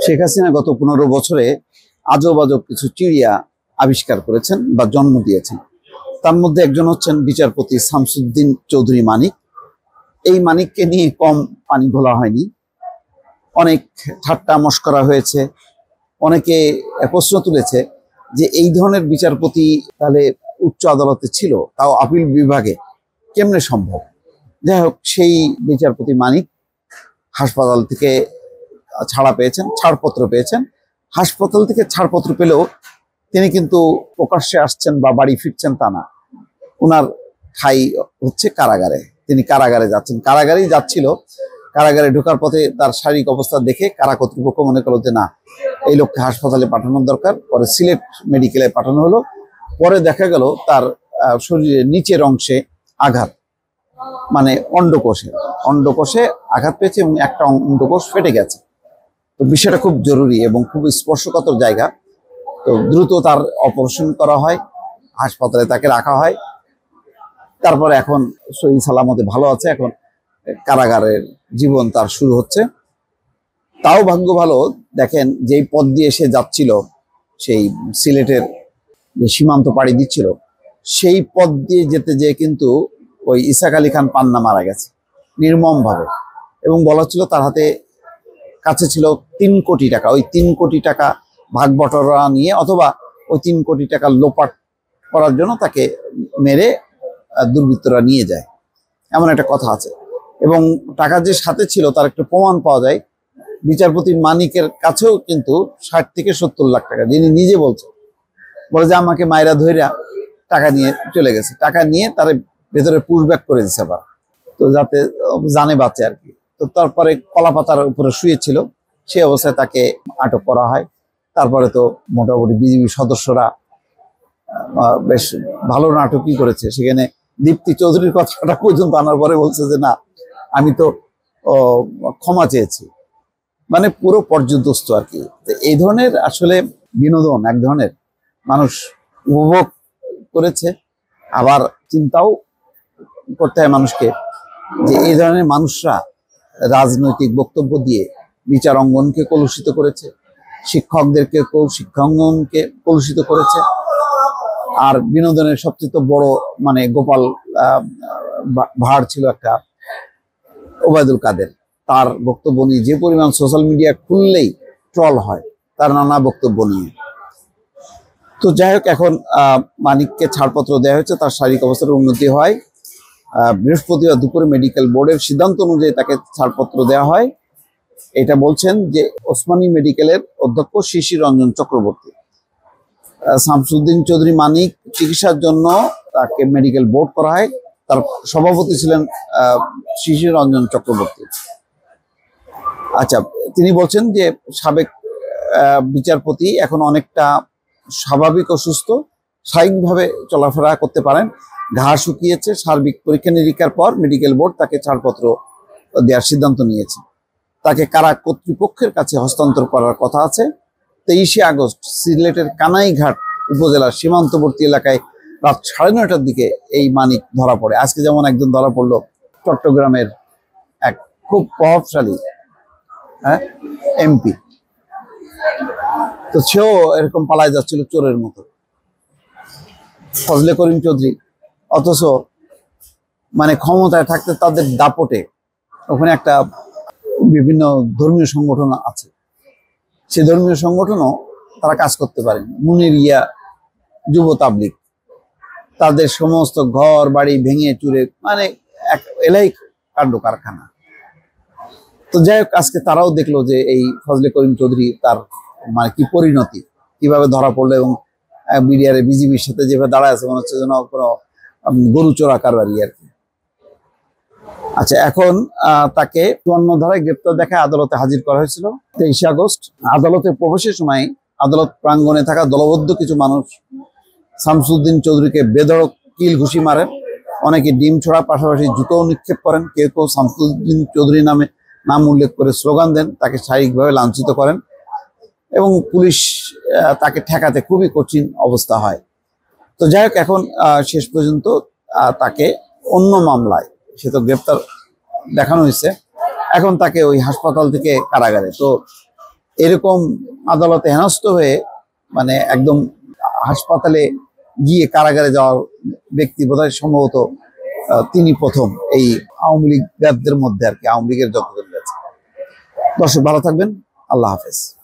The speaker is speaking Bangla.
শেখ হাসিনা গত 15 বছরে আজব আজব কিছু চিড়িয়া আবিষ্কার করেছেন বা জন্ম দিয়েছেন। তার মধ্যে একজন হচ্ছেন বিচারপতি শামসুদ্দিন চৌধুরী মানিক। এই মানিককে নিয়ে কম পানি ঘোলা হয়নি, অনেক ঠাট্টা মশকরা হয়েছে। অনেকে প্রশ্ন তুলেছে যে এই ধরনের বিচারপতি তাহলে উচ্চ আদালতে ছিল, তাও আপিল বিভাগে, কেমনে সম্ভব? যাই হোক, সেই বিচারপতি মানিক হাসপাতাল থেকে ছাড়া পেয়েছেন, ছাড়পত্র পেয়েছেন। হাসপাতাল থেকে ছাড়পত্র পেলেও তিনি কিন্তু প্রকাশ্যে আসছেন বা বাড়ি ফিরছেন তা না। ওনার ঠাঁই হচ্ছে কারাগারে। তিনি কারাগারে যাচ্ছেন, কারাগারেই যাচ্ছিল। কারাগারে ঢোকার পথে তার শারীরিক অবস্থা দেখে কারা কর্তৃপক্ষ মনে করলো যে না, এই লোককে হাসপাতালে পাঠানোর দরকার। পরে সিলেট মেডিকেলে পাঠানো হলো। পরে দেখা গেল তার শরীরের নিচের অংশে আঘাত, মানে অন্ডকোষে আঘাত পেয়েছে এবং একটা অন্ডকোষ ফেটে গেছে। তো বিষয়টা খুব জরুরি এবং খুব স্পর্শকাতর জায়গা। তো দ্রুত তার অপারেশন করা হয়, হাসপাতালে তাকে রাখা হয়। তারপরে এখন সহি সালামতে ভালো আছে। এখন কারাগারের জীবন তার শুরু হচ্ছে। তাও ভাগ্য ভালো, দেখেন যেই পথ দিয়ে সে যাচ্ছিল, সেই সিলেটের যে সীমান্ত পাড়ি দিচ্ছিল, সেই পথ দিয়ে যেতে যেয়ে কিন্তু ওই ইসাক আলী খান পান্না মারা গেছে নির্মমভাবে। এবং বলা ছিল তার হাতে কাছে ছিল 3 কোটি টাকা। ওই 3 কোটি টাকা ভাগ বটরা নিয়ে অথবা ওই 3 কোটি টাকা লোপাট করার জন্য তাকে মেরে দুর্বৃত্তরা নিয়ে যায়, এমন একটা কথা আছে। এবং টাকা যে সাথে ছিল তার একটা প্রমাণ পাওয়া যায়। বিচারপতি মানিকের কাছেও কিন্তু 60 থেকে 70 লাখ টাকা, যিনি নিজে বলে যে আমাকে মায়েরা ধইরা টাকা নিয়ে চলে গেছে। টাকা নিয়ে তার ভেতরে পুশব্যাক করে দিচ্ছে আবার, তো যাতে জানে বাঁচে আর কি। তো তারপরে কলাপাতার উপরে শুয়েছিল, সেই অবস্থায় তাকে আটক করা হয়। তারপরে তো মোটামুটি বিজিবি সদস্যরা বেশ ভালো নাটকই করেছে। সেখানে দীপ্তি চৌধুরীর কথাটা পর্যন্ত আনার পরে বলছে যে না, আমি তো ক্ষমা চেয়েছি, মানে পুরো পর্যদস্ত আর কি। এই ধরনের আসলে বিনোদন এক ধরনের মানুষ উপভোগ করেছে। আবার চিন্তাও করতে হয় মানুষকে যে এই ধরনের মানুষরা রাজনৈতিক বক্তব্য দিয়ে বিচার অঙ্গনকে কলুষিত করেছে, শিক্ষকদেরকে শিক্ষাঙ্গনকে কলুষিত করেছে। আর বিনোদনের সবচেয়ে বড় মানে গোপাল ভাঁড় ছিল একটা, ওবায়দুল কাদের। তার বক্তব্য নিয়ে যে পরিমাণ সোশ্যাল মিডিয়া খুললেই ট্রল হয় তার নানা বক্তব্য নিয়ে। তো যাই হোক, এখন মানিককে ছাড়পত্র দেওয়া হয়েছে, তার শারীরিক অবস্থার উন্নতি হয়। বৃহস্পতিবার দুপুরে মেডিকেল বোর্ডের সিদ্ধান্ত অনুযায়ী তাকে ছাড়পত্র দেওয়া হয়। এটা বলছেন যে ওসমানী মেডিকেলের অধ্যক্ষ শিশির রঞ্জন চক্রবর্তী। শামসুদ্দিন চৌধুরী মানিক চিকিৎসার জন্য তাকে মেডিকেল বোর্ড করা হয়। তার সভাপতি ছিলেন শিশির রঞ্জন চক্রবর্তী। আচ্ছা, তিনি বলছেন যে সাবেক বিচারপতি এখন অনেকটা স্বাভাবিক ও সুস্থ, স্বাভাবিকভাবে চলাফেরা করতে পারেন। ঘা শুকিয়েছে। সার্বিক পরীক্ষা নিরীক্ষার পর মেডিকেল বোর্ড তাকে ছাড়পত্র দেওয়ার সিদ্ধান্ত নিয়েছে। তাকে কারা কর্তৃপক্ষের কাছে হস্তান্তর করার কথা আছে। 23শে আগস্ট সিলেটের কানাইঘাট উপজেলার সীমান্তবর্তী এলাকায় রাত 9:30টার দিকে এই মানিক ধরা পড়ে। আজকে যেমন একজন ধরা পড়লো চট্টগ্রামের এক খুব প্রভাবশালী এমপি, তো সেও এরকম পালায় যাচ্ছিল চোরের মতো, ফজলে করিম চৌধুরী। অথচ মানে ক্ষমতায় থাকতে তাদের দাপটে ওখানে একটা বিভিন্ন ধর্মীয় সংগঠন আছে, সেই ধর্মীয় সংগঠনও তারা কাজ করতে পারেনি। মুনিরিয়া যুব তাবলিগ তাদের সমস্ত ঘর বাড়ি ভেঙে চুরে, মানে এক এলাই কাণ্ড কারখানা। তো যাই হোক, আজকে তারাও দেখলো যে এই ফজলে করিম চৌধুরী তার মানে কি পরিণতি, কিভাবে ধরা পড়লো এবং মিডিয়ারে বিজিবির সাথে যেভাবে দাঁড়ায় আছে, মনে হচ্ছে যেন কোনো গরু চোরা কারবারি আর কি। আচ্ছা, এখন তাকে 54 ধারায় গ্রেপ্তার দেখায় আদালতে হাজির করা হয়েছিল 23শে আগস্ট। আদালতে প্রবেশের সময় আদালত প্রাঙ্গণে থাকা দলবদ্ধ কিছু মানুষ শামসুদ্দিন চৌধুরীকে বেধড়ক কিল ঘুষি মারেন। অনেকে ডিম ছোড়া, পাশাপাশি জুতোও নিক্ষেপ করেন। কেউ কেউ শামসুদ্দিন চৌধুরী নাম উল্লেখ করে স্লোগান দেন, তাকে শারীরিকভাবে লাঞ্ছিত করেন এবং পুলিশ তাকে ঠেকাতে খুবই কঠিন অবস্থা হয়। তো যাই হোক, এখন শেষ পর্যন্ত তাকে অন্য মামলায়, সে তো গ্রেপ্তার দেখানো হয়েছে, এখন তাকে ওই হাসপাতাল থেকে কারাগারে। তো এরকম আদালতে হেনস্থ হয়ে মানে একদম হাসপাতালে গিয়ে কারাগারে যাওয়ার ব্যক্তি বোধহয় সম্ভবত তিনি প্রথম এই আওয়ামী লীগের মধ্যে আর কি, আওয়ামী লীগের যতজন আছে। দর্শক ভালো থাকবেন, আল্লাহ হাফেজ।